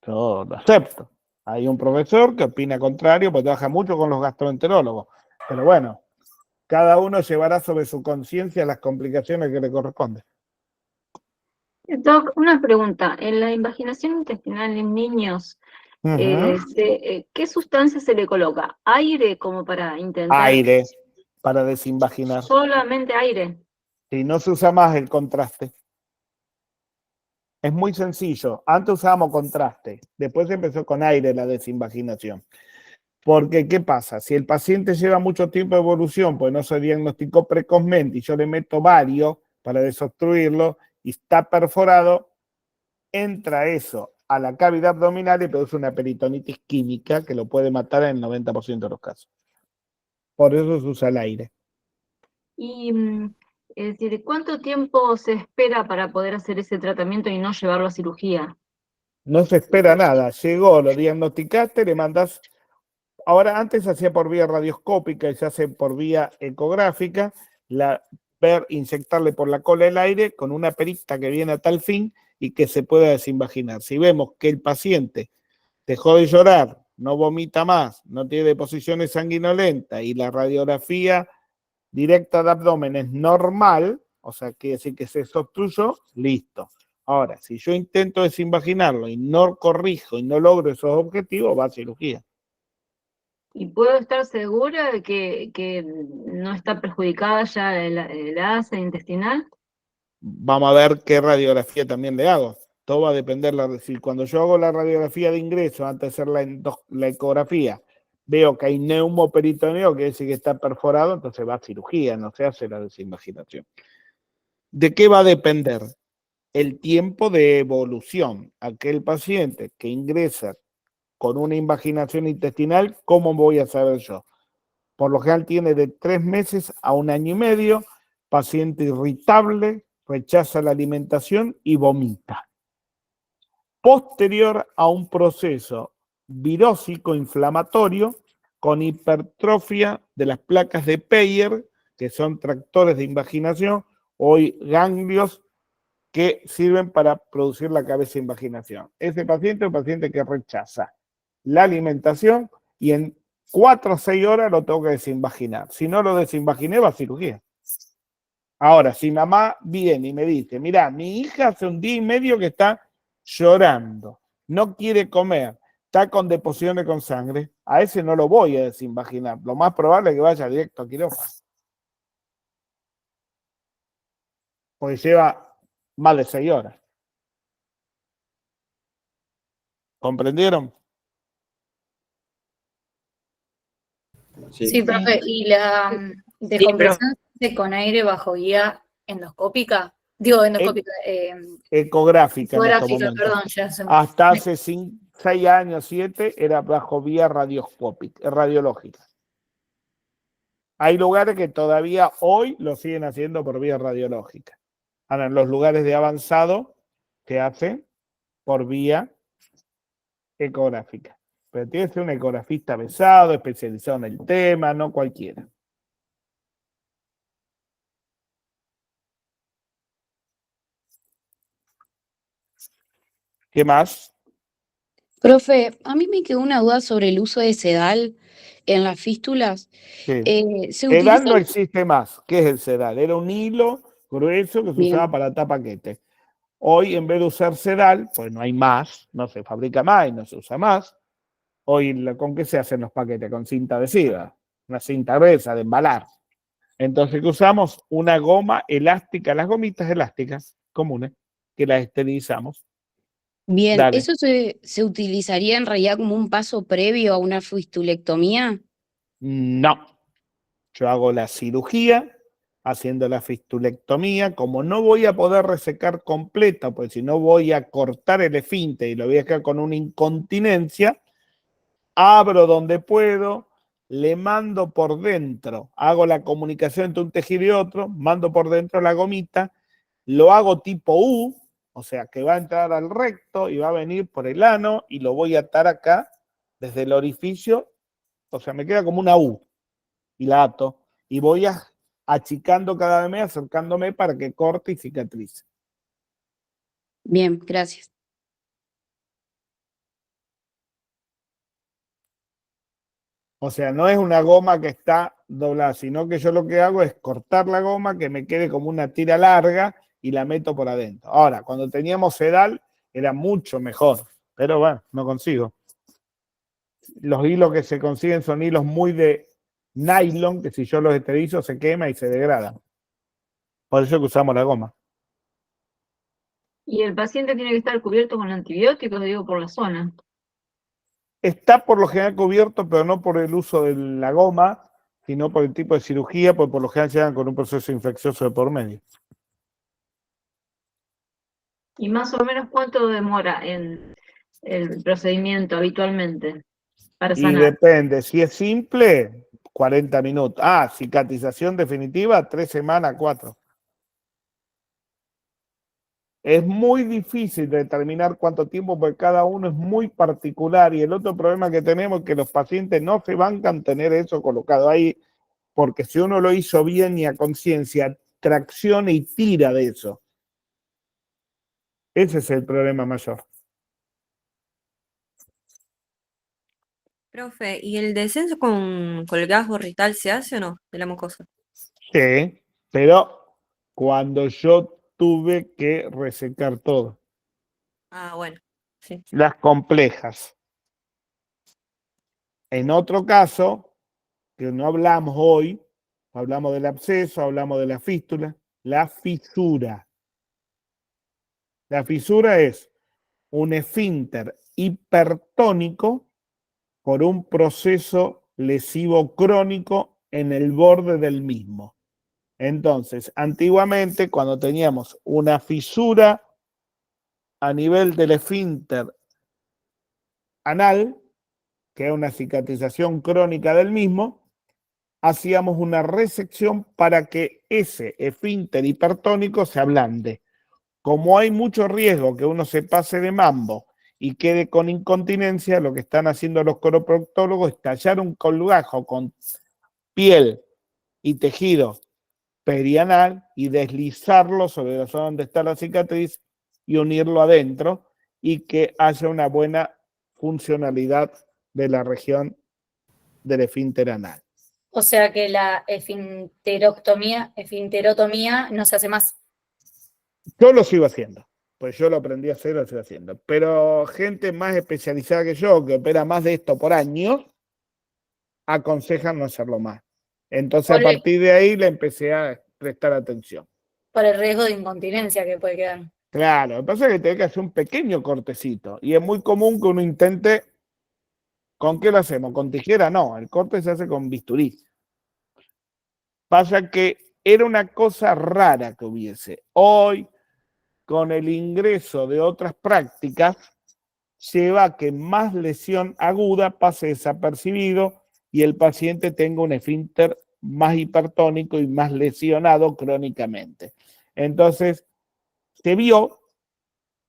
Yo lo acepto. Hay un profesor que opina contrario, porque trabaja mucho con los gastroenterólogos. Pero bueno, cada uno llevará sobre su conciencia las complicaciones que le corresponden.
Doc, una pregunta. En la invaginación intestinal en niños, ¿qué sustancia se le coloca? ¿Aire como para intentar?
Aire, para desinvaginar.
Solamente aire.
Y no se usa más el contraste. Es muy sencillo. Antes usábamos contraste. Después empezó con aire la desinvaginación. Porque, ¿qué pasa? Si el paciente lleva mucho tiempo de evolución, pues no se diagnosticó precozmente y yo le meto varios para desobstruirlo y está perforado, entra eso a la cavidad abdominal y produce una peritonitis química que lo puede matar en el 90% de los casos. Por eso se usa el aire.
Y, es decir, ¿cuánto tiempo se espera para poder hacer ese tratamiento y no llevarlo a cirugía?
No se espera nada. Llegó, lo diagnosticaste, le mandás. Ahora, antes se hacía por vía radioscópica y se hace por vía ecográfica, inyectarle por la cola el aire con una perita que viene a tal fin y que se pueda desinvaginar. Si vemos que el paciente dejó de llorar, no vomita más, no tiene deposiciones sanguinolentas y la radiografía directa de abdomen es normal, o sea, quiere decir que se obstruyó, listo. Ahora, si yo intento desinvaginarlo y no corrijo y no logro esos objetivos, va a cirugía.
¿Y puedo estar segura de que no está perjudicada ya el asa intestinal?
Vamos a ver qué radiografía también le hago. Todo va a depender. Si cuando yo hago la radiografía de ingreso, antes de hacer la ecografía, veo que hay neumoperitoneo, que decir que está perforado, entonces va a cirugía, no se hace la desinvaginación. ¿De qué va a depender? El tiempo de evolución. Aquel paciente que ingresa con una invaginación intestinal, ¿cómo voy a saber yo? Por lo general tiene de 3 meses a 1 año y medio, paciente irritable, rechaza la alimentación y vomita. Posterior a un proceso virósico inflamatorio con hipertrofia de las placas de Peyer, que son tractores de invaginación, o ganglios que sirven para producir la cabeza de invaginación. Ese paciente es un paciente que rechaza la alimentación y en 4 o 6 horas lo tengo que desinvaginar. Si no lo desinvaginé, va a cirugía. Ahora, si mamá viene y me dice, mira, mi hija hace 1 día y medio que está llorando, no quiere comer, está con deposiciones con sangre, a ese no lo voy a desinvaginar. Lo más probable es que vaya directo a quirófano. Porque lleva más de 6 horas. ¿Comprendieron?
Sí, profe, ¿y la descompresión se hace con aire bajo guía endoscópica? Digo, endoscópica.
Ecográfica.
Ecográfica, perdón, ya se me...
Hasta hace 6 años, 7, era bajo vía radiológica. Hay lugares que todavía hoy lo siguen haciendo por vía radiológica. Ahora, en los lugares de avanzado se hace por vía ecográfica. Pero tiene que ser un ecografista pesado, especializado en el tema, no cualquiera. ¿Qué más?
Profe, a mí me quedó una duda sobre el uso de sedal en las fístulas.
Sí.
¿Se
Sedal
utiliza?
no existe más. ¿Qué es el sedal? Era un hilo grueso que se
Bien.
usaba para atar paquetes. Hoy, en vez de usar sedal, pues no hay más, no se fabrica más y no se usa más. Hoy, ¿con qué se hacen los paquetes? Con cinta adhesiva, una cinta gruesa de embalar. Entonces, ¿qué usamos? Una goma elástica, las gomitas elásticas comunes, que las esterilizamos.
Bien,
Dale.
¿eso se utilizaría en realidad como un paso previo a una fistulectomía?
No. Yo hago la cirugía, haciendo la fistulectomía. Como no voy a poder resecar completa, pues si no voy a cortar el esfínter y lo voy a dejar con una incontinencia, abro donde puedo, le mando por dentro, hago la comunicación entre un tejido y otro, mando por dentro la gomita, lo hago tipo U, o sea que va a entrar al recto y va a venir por el ano y lo voy a atar acá desde el orificio, o sea, me queda como una U y la ato y voy achicando cada vez más, acercándome para que corte y cicatrice.
Bien, gracias.
O sea, no es una goma que está doblada, sino que yo lo que hago es cortar la goma, que me quede como una tira larga y la meto por adentro. Ahora, cuando teníamos sedal, era mucho mejor, pero bueno, no consigo. Los hilos que se consiguen son hilos muy de nylon, que si yo los esterilizo se quema y se degrada. Por eso que usamos la goma.
¿Y el paciente tiene que estar cubierto con antibióticos, digo, por la zona?
Está por lo general cubierto, pero no por el uso de la goma, sino por el tipo de cirugía, porque por lo general llegan con un proceso infeccioso de por medio.
¿Y más o menos cuánto demora en el procedimiento habitualmente para
Y
sanar?
depende, si es simple, 40 minutos. Ah, cicatrización definitiva, 3 semanas, 4. Es muy difícil determinar cuánto tiempo, porque cada uno es muy particular. Y el otro problema que tenemos es que los pacientes no se bancan tener eso colocado ahí, porque si uno lo hizo bien y a conciencia, tracciona y tira de eso. Ese es el problema mayor.
Profe, ¿y el descenso con el gas orbital se hace o no? De la mucosa.
Sí, pero cuando yo tuve que resecar todo.
Ah, bueno, sí.
Las complejas. En otro caso, que no hablamos hoy, hablamos del absceso, hablamos de la fístula, la fisura. La fisura es un esfínter hipertónico por un proceso lesivo crónico en el borde del mismo. Entonces, antiguamente, cuando teníamos una fisura a nivel del esfínter anal, que es una cicatrización crónica del mismo, hacíamos una resección para que ese esfínter hipertónico se ablande. Como hay mucho riesgo que uno se pase de mambo y quede con incontinencia, lo que están haciendo los coroproctólogos es tallar un colgajo con piel y tejido perianal y deslizarlo sobre la zona donde está la cicatriz y unirlo adentro y que haya una buena funcionalidad de la región del esfínter anal.
O sea que la esfinterotomía no se hace más.
Yo lo sigo haciendo, pues yo lo aprendí a hacer, lo sigo haciendo. Pero gente más especializada que yo, que opera más de esto por años, aconsejan no hacerlo más. Entonces, a partir de ahí le empecé a prestar atención.
Por el riesgo de incontinencia que puede quedar.
Claro, lo que pasa es que tiene que hacer un pequeño cortecito. Y es muy común que uno intente. ¿Con qué lo hacemos? ¿Con tijera? No, el corte se hace con bisturí. Pasa que era una cosa rara que hubiese. Hoy, con el ingreso de otras prácticas, lleva a que más lesión aguda pase desapercibido y el paciente tenga un esfínter más hipertónico y más lesionado crónicamente. Entonces, se vio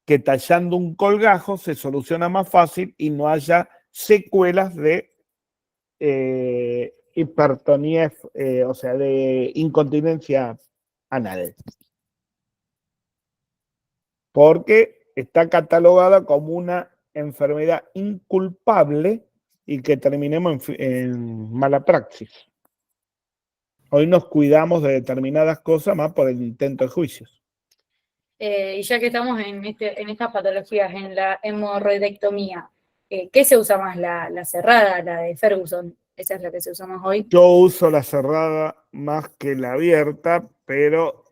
que tallando un colgajo se soluciona más fácil y no haya secuelas de hipertonía, o sea, de incontinencia anal. Porque está catalogada como una enfermedad inculpable y que terminemos en mala praxis. Hoy nos cuidamos de determinadas cosas más por el intento de juicios.
Y ya que estamos en estas patologías, en la hemorroidectomía, ¿qué se usa más? ¿La cerrada, la de Ferguson? Esa es la que se usa más hoy.
Yo uso la cerrada más que la abierta, pero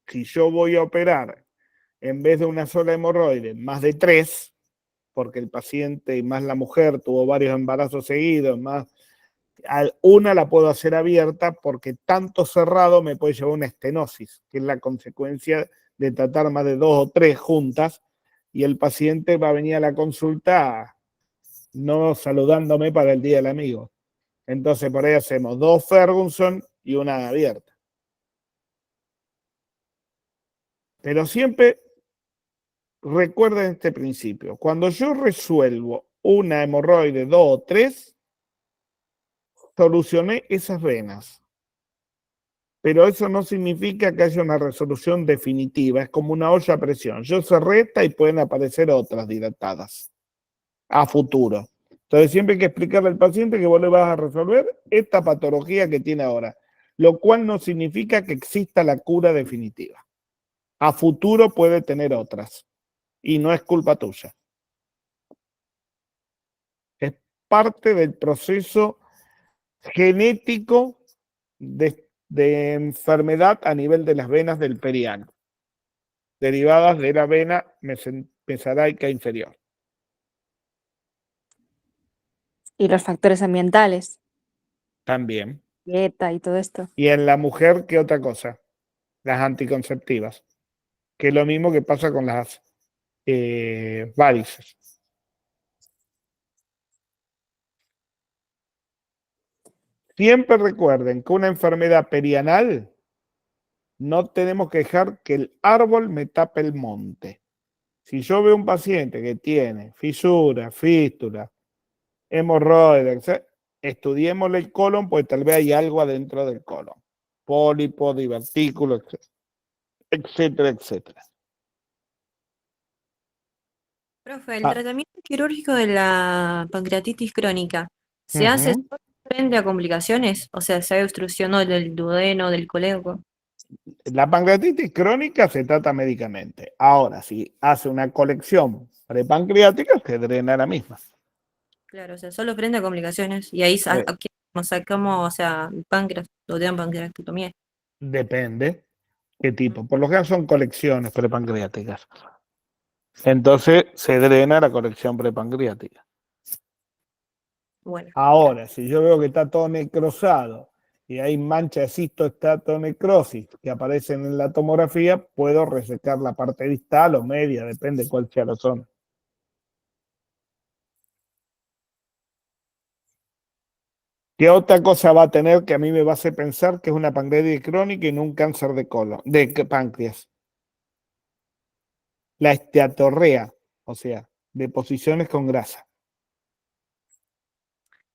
si yo voy a operar en vez de una sola hemorroide, más de 3, porque el paciente y más la mujer tuvo varios embarazos seguidos, más una la puedo hacer abierta porque tanto cerrado me puede llevar una estenosis, que es la consecuencia de tratar más de 2 o 3 juntas y el paciente va a venir a la consulta no saludándome para el Día del Amigo. Entonces por ahí hacemos 2 Ferguson y una abierta. Pero siempre recuerden este principio. Cuando yo resuelvo una hemorroide 2 o 3, solucioné esas venas. Pero eso no significa que haya una resolución definitiva. Es como una olla a presión. Yo cerré esta y pueden aparecer otras dilatadas a futuro. Entonces siempre hay que explicarle al paciente que vos le vas a resolver esta patología que tiene ahora. Lo cual no significa que exista la cura definitiva. A futuro puede tener otras. Y no es culpa tuya. Es parte del proceso genético de enfermedad a nivel de las venas del perianeo, derivadas de la vena mesaraica inferior.
Y los factores ambientales,
También.
dieta y todo esto.
Y en la mujer, ¿qué otra cosa? Las anticonceptivas, que es lo mismo que pasa con las varices. Siempre recuerden que una enfermedad perianal no tenemos que dejar que el árbol me tape el monte. Si yo veo un paciente que tiene fisura, fístula, hemorroides, estudiémosle el colon, pues tal vez hay algo adentro del colon. Pólipo, divertículo, etcétera, etcétera.
Profe, el
Ah,
tratamiento quirúrgico de la pancreatitis crónica, ¿se hace
ujú.
solo frente a complicaciones? O sea, ¿se hay obstrucción o del duodeno, del colédoco?
La pancreatitis crónica se trata médicamente. Ahora, si hace una colección prepancreática, se drena la misma.
Claro, o sea, solo frente a complicaciones. Y ahí
Eh,
aquí nos sacamos, o sea, el páncreas, duodeno, pancreatectomía.
Depende qué tipo. Por lo general son colecciones prepancreáticas. Entonces se drena la colección prepancreática.
Bueno,
Ahora, si yo veo que está todo necrosado y hay manchas de cistoestatonecrosis que aparecen en la tomografía, puedo resecar la parte distal o media, depende cuál sea la zona. ¿Qué otra cosa va a tener que a mí me va a hacer pensar que es una pancreatitis crónica y no un cáncer de colon, de páncreas? La esteatorrea, o sea, deposiciones con grasa.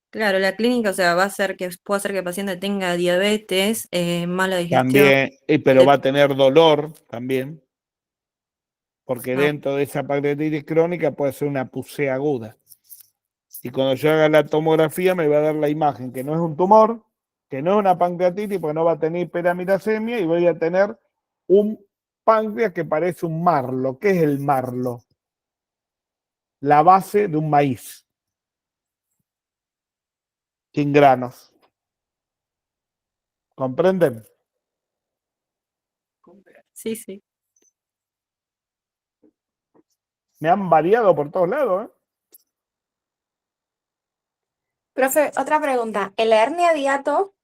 claro, la clínica, o sea, puede hacer que el paciente tenga diabetes, mala digestión.
También, pero va a tener dolor también, porque dentro de esa pancreatitis crónica puede ser una pusea aguda. Y cuando yo haga la tomografía me va a dar la imagen que no es un tumor, que no es una pancreatitis, porque no va a tener hiperamilasemia y voy a tener un páncreas que parece un marlo. ¿Qué es el marlo? La base de un maíz, sin granos. ¿Comprenden?
Sí, sí.
Me han variado por todos lados, ¿eh?
Profe, otra pregunta. En la hernia de hiato,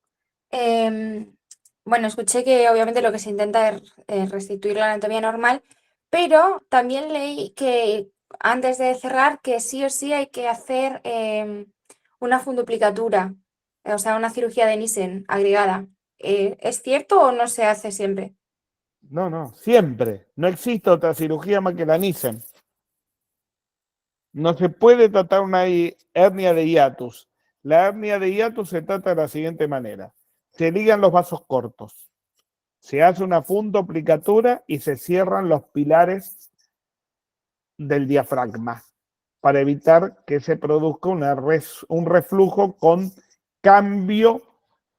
bueno, escuché que obviamente lo que se intenta es restituir la anatomía normal, pero también leí que antes de cerrar que sí o sí hay que hacer una funduplicatura, o sea, una cirugía de Nissen agregada. ¿Es cierto o no se hace siempre?
No, siempre. No existe otra cirugía más que la Nissen. No se puede tratar una hernia de hiatus. La hernia de hiatus se trata de la siguiente manera. Se ligan los vasos cortos. Se hace una fundoplicatura y se cierran los pilares del diafragma para evitar que se produzca un reflujo con cambio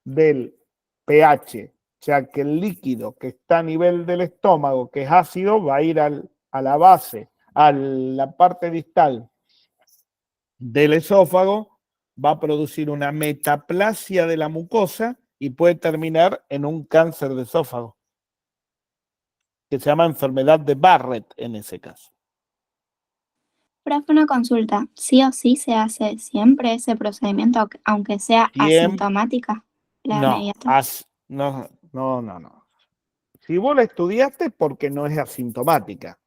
del pH. O sea, que el líquido que está a nivel del estómago, que es ácido, va a ir a la base, a la parte distal del esófago, va a producir una metaplasia de la mucosa y puede terminar en un cáncer de esófago, que se llama enfermedad de Barrett en ese caso.
Profe, una consulta. ¿Sí o sí se hace siempre ese procedimiento, aunque sea asintomática la hernia de hiato?
No. Si vos la estudiaste, porque no es asintomática.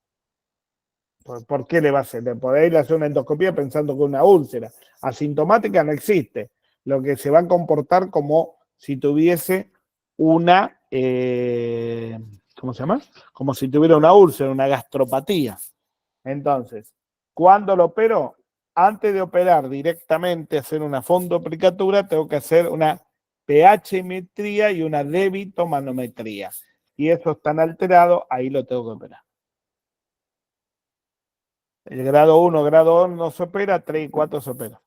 ¿Por qué le va a hacer? Podéis hacer una endoscopía pensando que es una úlcera. Asintomática no existe. Lo que se va a comportar como si tuviese una, ¿cómo se llama? Como si tuviera una úlcera, una gastropatía. Entonces, ¿cuándo lo opero? Antes de operar directamente, hacer una fondoplicatura, tengo que hacer una pH-metría y una débitomanometría. Si eso están alterados, ahí lo tengo que operar. El grado 1, grado 2 no se opera, 3 y 4 se opera.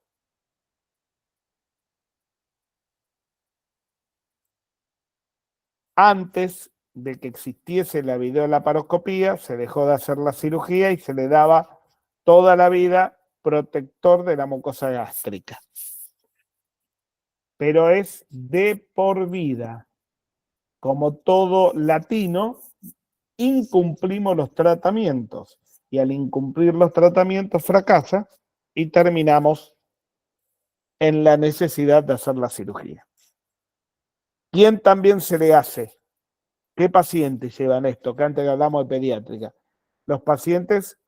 Antes de que existiese la videolaparoscopía, se dejó de hacer la cirugía y se le daba toda la vida protector de la mucosa gástrica. Pero es de por vida. Como todo latino, incumplimos los tratamientos. Y al incumplir los tratamientos fracasa y terminamos en la necesidad de hacer la cirugía. ¿Quién también se le hace? ¿Qué pacientes llevan esto? Que antes hablamos de pediátrica. Los pacientes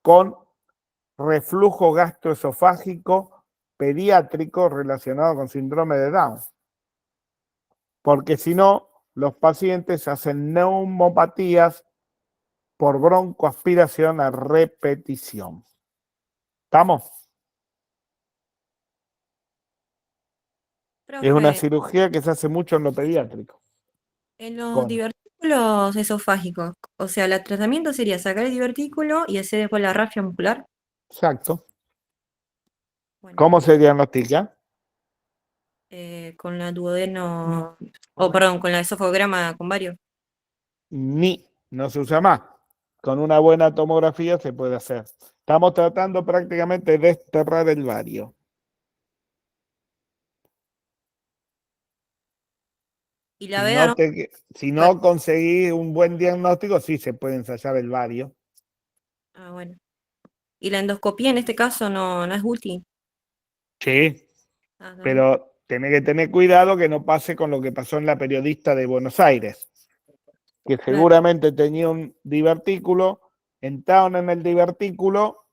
con reflujo gastroesofágico pediátrico relacionado con síndrome de Down. Porque si no, los pacientes hacen neumopatías por broncoaspiración a repetición. ¿Estamos? Es una
Profe,
cirugía que se hace mucho en lo pediátrico.
en los divertículos esofágicos, o sea, el tratamiento sería sacar el divertículo y hacer después la rafia muscular.
Exacto.
Bueno,
¿Cómo se diagnostica?
con la duodeno, perdón, con la esofograma con varios.
No se usa más. Con una buena tomografía se puede hacer. Estamos tratando prácticamente de desterrar el vario.
Y la vea,
Si no conseguís un buen diagnóstico, sí se puede ensayar el vario.
Ah, bueno. ¿Y la endoscopía en este caso no es útil?
Sí,
Ah, no.
pero tenés que tener cuidado que no pase con lo que pasó en la periodista de Buenos Aires, que seguramente tenía un divertículo, entraron en el divertículo,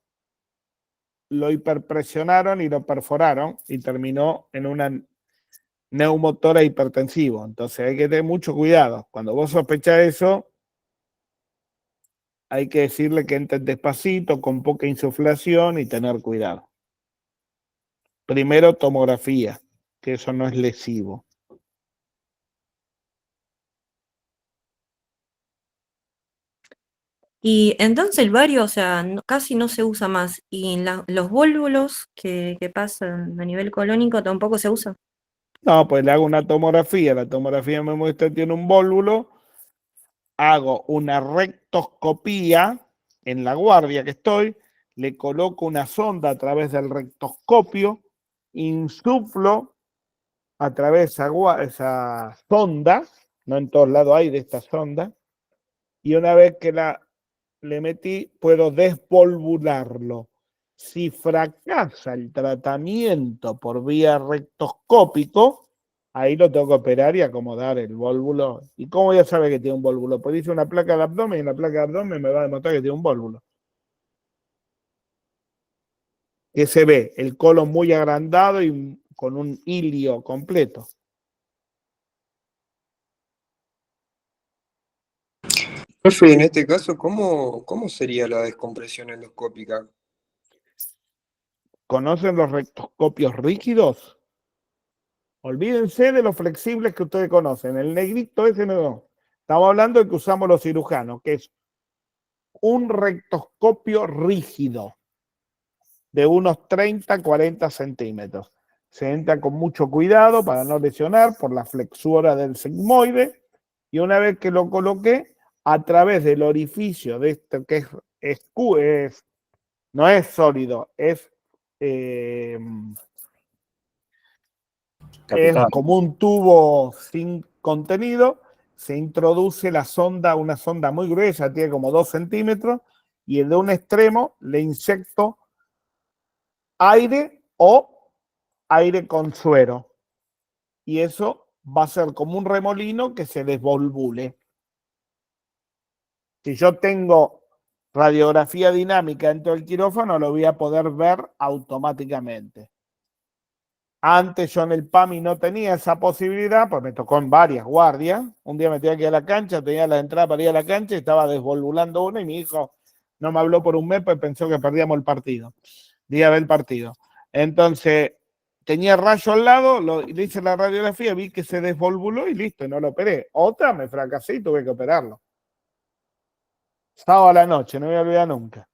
lo hiperpresionaron y lo perforaron y terminó en una neumotora hipertensivo. Entonces hay que tener mucho cuidado. Cuando vos sospechás eso, hay que decirle que entren despacito, con poca insuflación y tener cuidado. Primero tomografía, que eso no es lesivo.
Y entonces el vario, o sea, casi no se usa más. Y los vólvulos que pasan a nivel colónico tampoco se usan.
No, pues le hago una tomografía. La tomografía me muestra que tiene un vólvulo. Hago una rectoscopía en la guardia que estoy. Le coloco una sonda a través del rectoscopio. Insuflo a través de esa sonda. No en todos lados hay de esta sonda. Y una vez que le metí, puedo desvolvularlo. Si fracasa el tratamiento por vía rectoscópico, ahí lo tengo que operar y acomodar el vólvulo. ¿Y cómo ya sabe que tiene un vólvulo? Pues dice una placa de abdomen y en la placa de abdomen me va a demostrar que tiene un vólvulo. Que se ve el colon muy agrandado y con un hilio completo.
Profe, en este caso, ¿cómo sería la descompresión endoscópica?
¿Conocen los rectoscopios rígidos? Olvídense de los flexibles que ustedes conocen. El negrito ese no. Estamos hablando de que usamos los cirujanos, que es un rectoscopio rígido de unos 30, 40 centímetros. Se entra con mucho cuidado para no lesionar por la flexura del sigmoide y una vez que lo coloqué, a través del orificio de esto que no es sólido, es como un tubo sin contenido, se introduce la sonda, una sonda muy gruesa, tiene como 2 centímetros, y de un extremo le inyecto aire o aire con suero. Y eso va a ser como un remolino que se desvolvule. Si yo tengo radiografía dinámica dentro del quirófano, lo voy a poder ver automáticamente. Antes yo en el PAMI no tenía esa posibilidad, pues me tocó en varias guardias. Un día me tenía que ir a la cancha, tenía la entrada para ir a la cancha y estaba desvolvulando una y mi hijo no me habló por un mes, pues pensó que perdíamos el partido. Día del partido. Entonces, tenía rayo al lado, le hice la radiografía, vi que se desvolvuló y listo, no lo operé. Otra me fracasé y tuve que operarlo. Sábado a la noche, no me voy a olvidar nunca.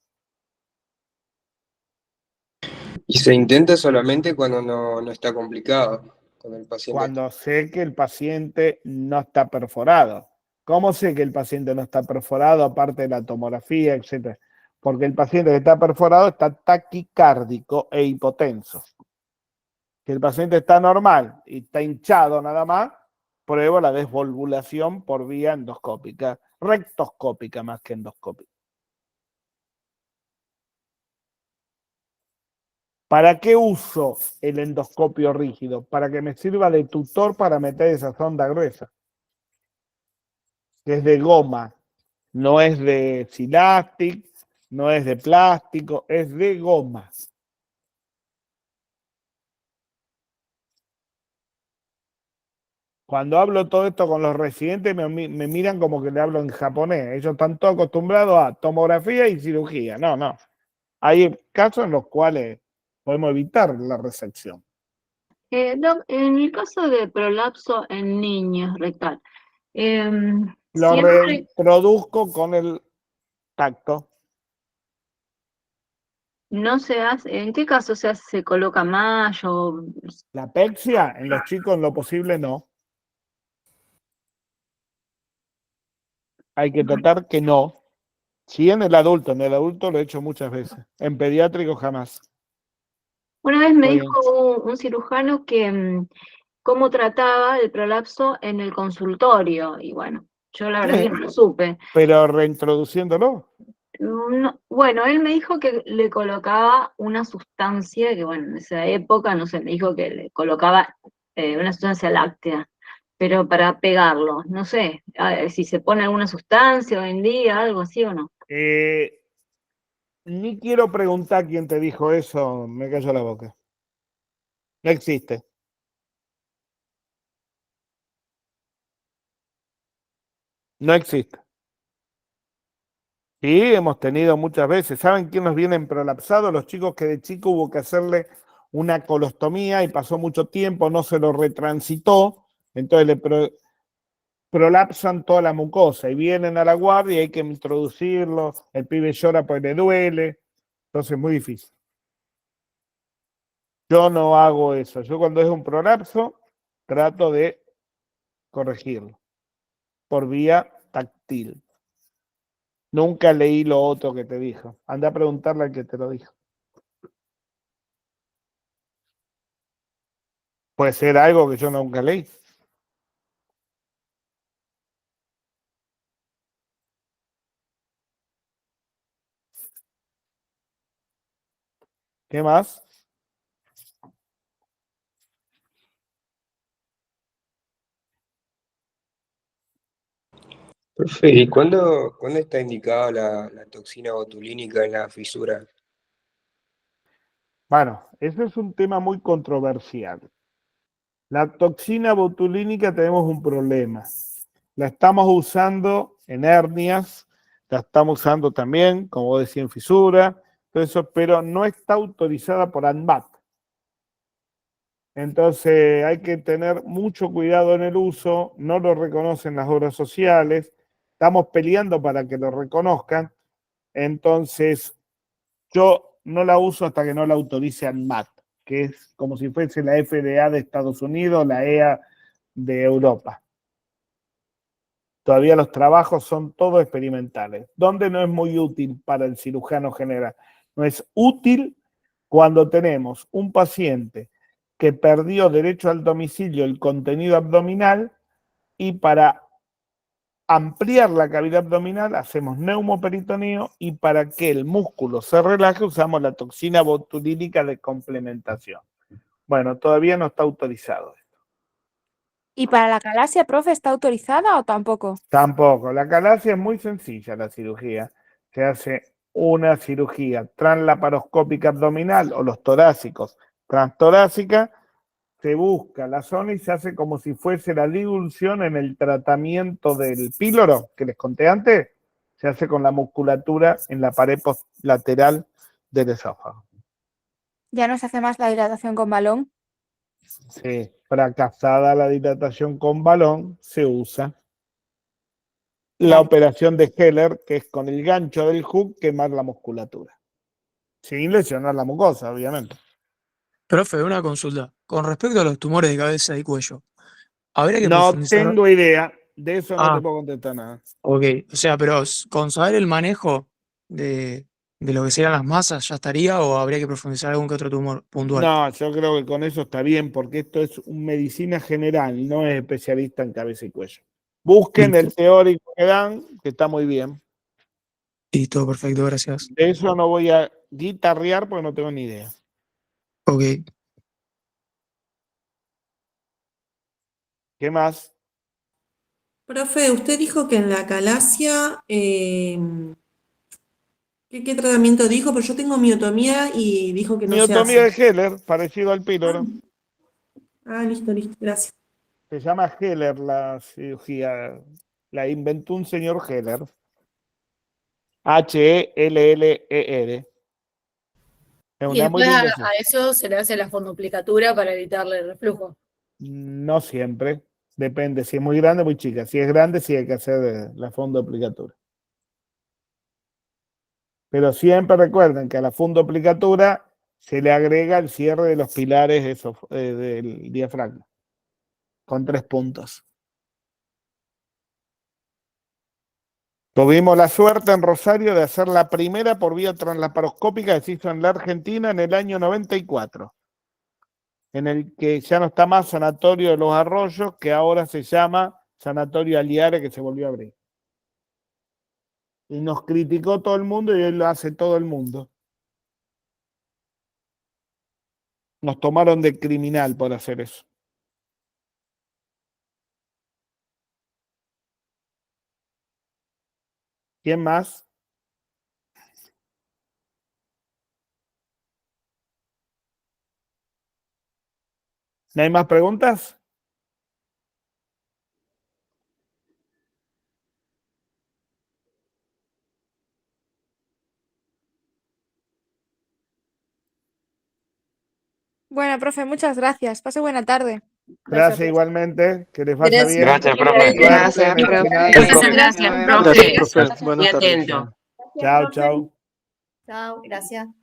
Y se intenta solamente cuando no está complicado, cuando el paciente...
Cuando sé que el paciente no está perforado. ¿Cómo sé que el paciente no está perforado, aparte de la tomografía, etcétera? Porque el paciente que está perforado está taquicárdico e hipotenso. Si el paciente está normal y está hinchado nada más, pruebo la desvolvulación por vía endoscópica, rectoscópica más que endoscópica. ¿Para qué uso el endoscopio rígido? Para que me sirva de tutor para meter esa sonda gruesa. Que es de goma, no es de silastic, no es de plástico, es de goma. Cuando hablo todo esto con los residentes me miran como que le hablo en japonés. Ellos están todos acostumbrados a tomografía y cirugía. No. Hay casos en los cuales podemos evitar la resección.
Doc, en el caso de prolapso en niños rectal,
Lo
siempre...
reintroduzco con el tacto.
no se hace, ¿en qué caso se coloca mallo?
La pexia, en los chicos en lo posible no. Hay que tratar que no. Sí, en el adulto lo he hecho muchas veces. En pediátrico jamás.
Una vez me
Estoy
dijo un cirujano que cómo trataba el prolapso en el consultorio, y bueno, yo la verdad es que no lo supe.
Pero reintroduciéndolo.
Bueno, él me dijo que le colocaba una sustancia, que bueno, en esa época, no sé, me dijo que le colocaba una sustancia láctea, pero para pegarlo, no sé, si se pone alguna sustancia hoy en día, algo así o no.
Ni quiero preguntar quién te dijo eso, me callo la boca. No existe. No existe. Sí, hemos tenido muchas veces. ¿Saben quién nos vienen prolapsados? Los chicos que de chico hubo que hacerle una colostomía y pasó mucho tiempo, no se lo retransitó, entonces le prolapsan toda la mucosa y vienen a la guardia y hay que introducirlo, el pibe llora porque le duele, entonces es muy difícil. Yo no hago eso. Yo cuando es un prolapso trato de corregirlo por vía táctil. Nunca leí lo otro que te dijo. Anda a preguntarle al que te lo dijo. Puede ser algo que yo nunca leí. ¿Qué más?
Profe, ¿y cuándo está indicada la toxina botulínica en la fisura?
Bueno, ese es un tema muy controversial. La toxina botulínica tenemos un problema. La estamos usando en hernias, la estamos usando también, como decía, en fisura, todo eso, pero no está autorizada por ANMAT. Entonces hay que tener mucho cuidado en el uso, no lo reconocen las obras sociales, estamos peleando para que lo reconozcan, entonces yo no la uso hasta que no la autorice ANMAT, que es como si fuese la FDA de Estados Unidos, la EA de Europa. Todavía los trabajos son todos experimentales, donde no es muy útil para el cirujano general. No es útil cuando tenemos un paciente que perdió derecho al domicilio el contenido abdominal y para ampliar la cavidad abdominal hacemos neumoperitoneo y para que el músculo se relaje usamos la toxina botulínica de complementación. Bueno, todavía no está autorizado.
¿Y para la calasia, profe, está autorizada o tampoco?
Tampoco. La calasia es muy sencilla, la cirugía. Se hace una cirugía translaparoscópica abdominal o los torácicos transtorácica, se busca la zona y se hace como si fuese la dilución en el tratamiento del píloro que les conté antes, se hace con la musculatura en la pared lateral del esófago.
¿Ya no se hace más la dilatación con balón?
Sí, fracasada la dilatación con balón, se usa la operación de Heller, que es con el gancho del hook quemar la musculatura, sin lesionar la mucosa, obviamente.
Profe, una consulta. Con respecto a los tumores de cabeza y cuello, ¿habría que
No
profundizar?
tengo idea, de eso no te puedo contestar nada.
Ok, o sea, pero con saber el manejo de lo que serían las masas, ¿ya estaría o habría que profundizar algún que otro tumor puntual?
No, yo creo que con eso está bien, porque esto es medicina general, no es especialista en cabeza y cuello. Busquen el teórico que dan, que está muy bien.
Listo, perfecto, gracias.
De eso no voy a guitarrear porque no tengo ni idea.
Ok.
¿Qué más?
Profe, usted dijo que en la calasia, ¿qué tratamiento dijo? Pero yo tengo miotomía y dijo que no se
Miotomía
hace.
de Heller, parecido al píloro.
Listo, gracias.
Se llama Heller la cirugía, la inventó un señor Heller. H-E-L-L-E-R. Es
Y
una muy
después a,
linda
a eso se le hace la fondoplicatura para evitarle el reflujo.
No siempre. Depende si es muy grande o muy chica. Si es grande, sí hay que hacer la fondoplicatura. Pero siempre recuerden que a la fundoplicatura se le agrega el cierre de los pilares del diafragma, con 3 puntos. Tuvimos la suerte en Rosario de hacer la primera por vía translaparoscópica que se hizo en la Argentina en el año 94, en el que ya no está más Sanatorio de los Arroyos, que ahora se llama Sanatorio Aliare, que se volvió a abrir. Y nos criticó todo el mundo y hoy lo hace todo el mundo. Nos tomaron de criminal por hacer eso. ¿Quién más? ¿No hay más preguntas?
Bueno, profe, muchas gracias. Pase buena tarde.
Gracias igualmente. Que les vaya bien.
Gracias, profe.
Gracias, profe.
Gracias, profe. Buenas tardes.
Chao, chao.
Chao, gracias.